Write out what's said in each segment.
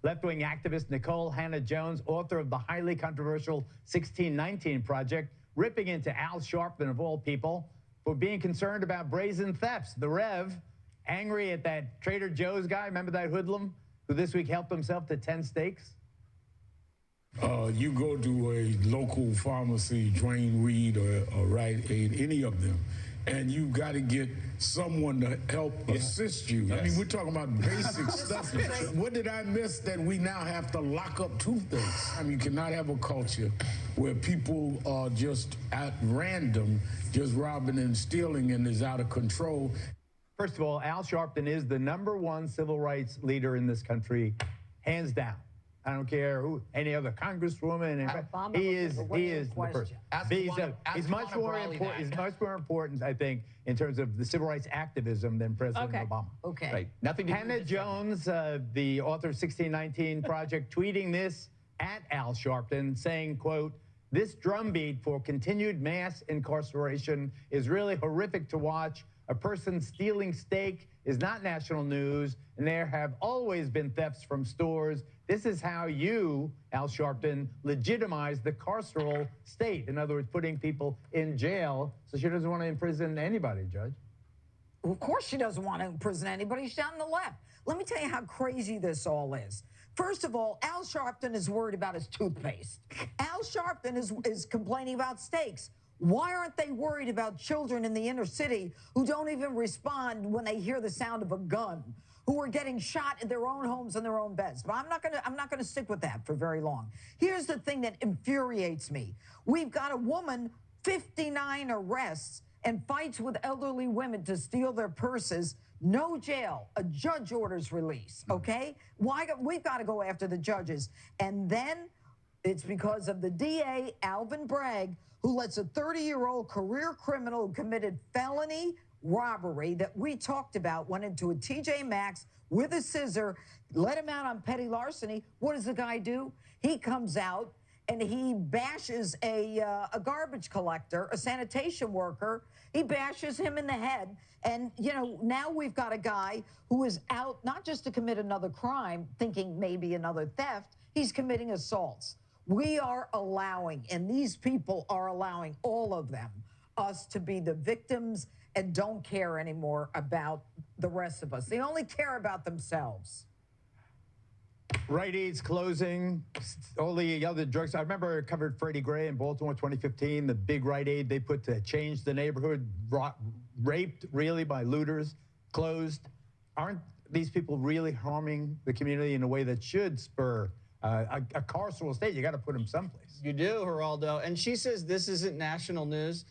Left-wing activist Nicole Hannah-Jones, author of the highly controversial 1619 Project, ripping into Al Sharpton, of all people, for being concerned about brazen thefts. The Rev, angry at that Trader Joe's guy, remember that hoodlum, who this week helped himself to 10 steaks? You go to a local pharmacy, Dwayne Reed or Rite Aid, any of them, and you've got to get someone to help assist you. I mean, we're talking about basic stuff. What did I miss that we now have to lock up toothpaste? I mean, you cannot have a culture where people are just at random, just robbing and stealing and is out of control. First of all, Al Sharpton is the #1 civil rights leader in this country, hands down. I don't care who, any other congresswoman. He is the person. He's much more important, I think, in terms of the civil rights activism than President Obama. Okay. Right. Nothing to Hannah Jones, the author of 1619 Project, tweeting this at Al Sharpton, saying, quote, "This drumbeat for continued mass incarceration is really horrific to watch. A person stealing steak is not national news, and there have always been thefts from stores. This is how you, Al Sharpton, legitimize the carceral state." In other words, putting people in jail. So she doesn't want to imprison anybody, Judge. Well, of course she doesn't want to imprison anybody. She's down on the left. Let me tell you how crazy this all is. First of all, Al Sharpton is worried about his toothpaste. Al Sharpton is complaining about steaks. Why aren't they worried about children in the inner city who don't even respond when they hear the sound of a gun, who are getting shot in their own homes and their own beds? But I'm not gonna stick with that for very long. Here's the thing that infuriates me. We've got a woman, 59 arrests, and fights with elderly women to steal their purses. No jail. A judge orders release, okay? We've got to go after the judges. And then it's because of the DA, Alvin Bragg, who lets a 30-year-old career criminal who committed felony robbery that we talked about, went into a TJ Maxx with a scissor, let him out on petty larceny. What does the guy do? He comes out and he bashes a garbage collector, a sanitation worker. He bashes him in the head. And, you know, now we've got a guy who is out not just to commit another crime, thinking maybe another theft, he's committing assaults. We are allowing, and these people are allowing, all of them, us to be the victims and don't care anymore about the rest of us. They only care about themselves. Rite Aid's closing, all the other drugs. I remember I covered Freddie Gray in Baltimore 2015, the big Rite Aid they put to change the neighborhood, raped really by looters, closed. Aren't these people really harming the community in a way that should spur a carceral state? You got to put them someplace. You do, Geraldo. And she says this isn't national news.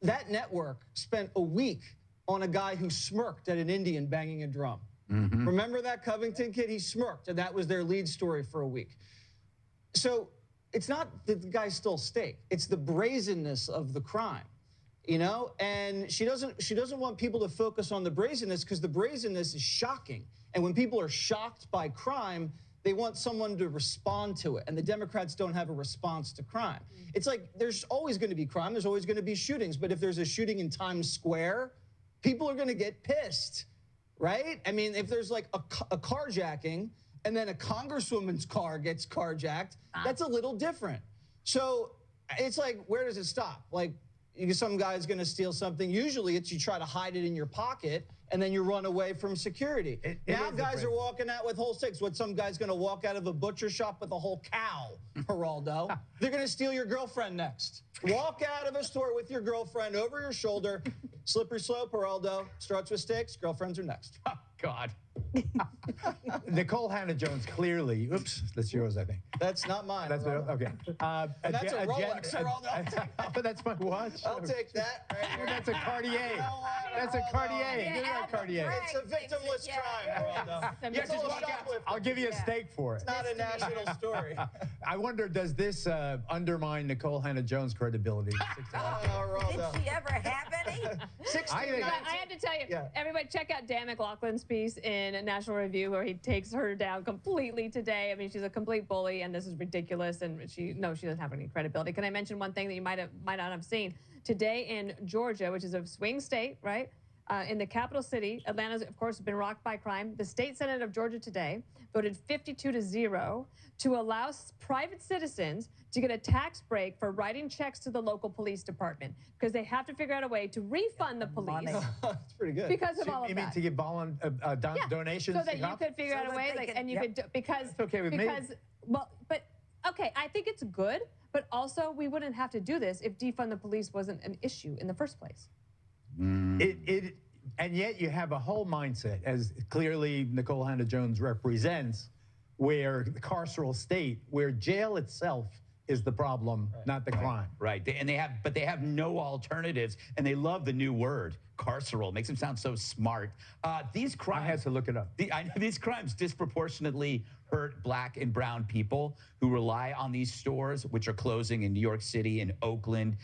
That network spent a week on a guy who smirked at an Indian banging a drum. Mm-hmm. Remember that Covington kid? He smirked, and that was their lead story for a week. So it's not that the guy stole steak. It's the brazenness of the crime, you know? And she doesn't want people to focus on the brazenness because the brazenness is shocking. And when people are shocked by crime, they want someone to respond to it. And the Democrats don't have a response to crime. It's like there's always going to be crime. There's always going to be shootings. But if there's a shooting in Times Square, people are going to get pissed, right? I mean, if there's like a carjacking and then a congresswoman's car gets carjacked, that's a little different. So it's like, where does it stop? Like, some guy's going to steal something. Usually it's you try to hide it in your pocket and then you run away from security. Now guys are walking out with whole steaks. What, some guy's going to walk out of a butcher shop with a whole cow, Geraldo? They're going to steal your girlfriend next. Walk out of a store with your girlfriend over your shoulder. Slippery slope, Geraldo. Starts with steaks. Girlfriends are next. Oh, God. Nicole Hannah-Jones clearly, oops, that's yours, I think. That's not mine. That's okay. That's a Rolex, Geraldo. But that's my watch. I'll take that. Right here. That's a Cartier. That's a Cartier. Give me that Cartier. It's a victimless crime, Geraldo. Yes, I'll give you a steak for it. It's not a national story. I wonder, does this undermine Nicole Hannah-Jones' credibility? Did she ever have any? I have to tell you, everybody check out Dan McLaughlin's piece in National Review where he takes her down completely today. I mean, she's a complete bully, and this is ridiculous, and she doesn't have any credibility. Can I mention one thing that you might not have seen? Today in Georgia, which is a swing state, right? In the capital city, Atlanta, of course, has been rocked by crime. The state Senate of Georgia today voted 52-0 to allow private citizens to get a tax break for writing checks to the local police department because they have to figure out a way to refund the police. That's pretty good. Because of all of You mean that. to give donations? So that to you cops? could figure out a way, because That's okay with me. Well, but okay, I think it's good, but also we wouldn't have to do this if defund the police wasn't an issue in the first place. And yet you have a whole mindset, as clearly Nicole Hannah-Jones represents, where the carceral state, where jail itself is the problem, not the crime. Right. But they have no alternatives, and they love the new word, carceral. Makes them sound so smart. These crimes. I had to look it up. These crimes disproportionately hurt Black and brown people who rely on these stores, which are closing in New York City, in Oakland,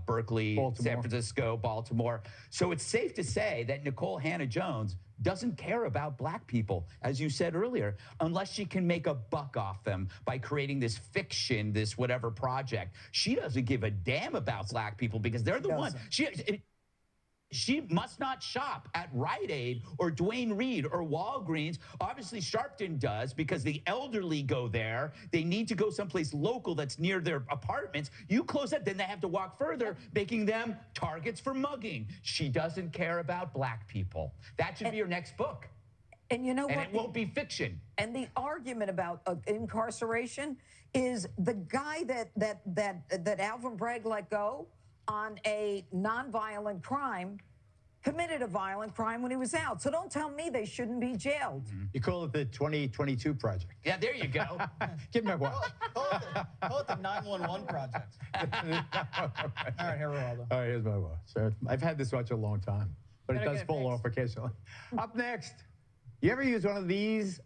Berkeley, Baltimore. San Francisco, Baltimore. So it's safe to say that Nicole Hannah-Jones doesn't care about Black people, as you said earlier, unless she can make a buck off them by creating this fiction, this whatever project. She doesn't give a damn about Black people because they're the ones. She must not shop at Rite Aid or Duane Reade or Walgreens. Obviously, Sharpton does because the elderly go there. They need to go someplace local that's near their apartments. You close that, then they have to walk further, making them targets for mugging. She doesn't care about Black people. That should be her next book. And you know what? And it won't be fiction. And the argument about incarceration is the guy that Alvin Bragg let go on a nonviolent crime committed a violent crime when he was out. So don't tell me they shouldn't be jailed. You call it the 2022 project. Yeah, there you go. Give me a watch. Call it the 911 project. All right, here, Geraldo. All right, here's my watch. So I've had this watch a long time, but it Better does get it fall fixed. off occasionally. Up next, you ever use one of these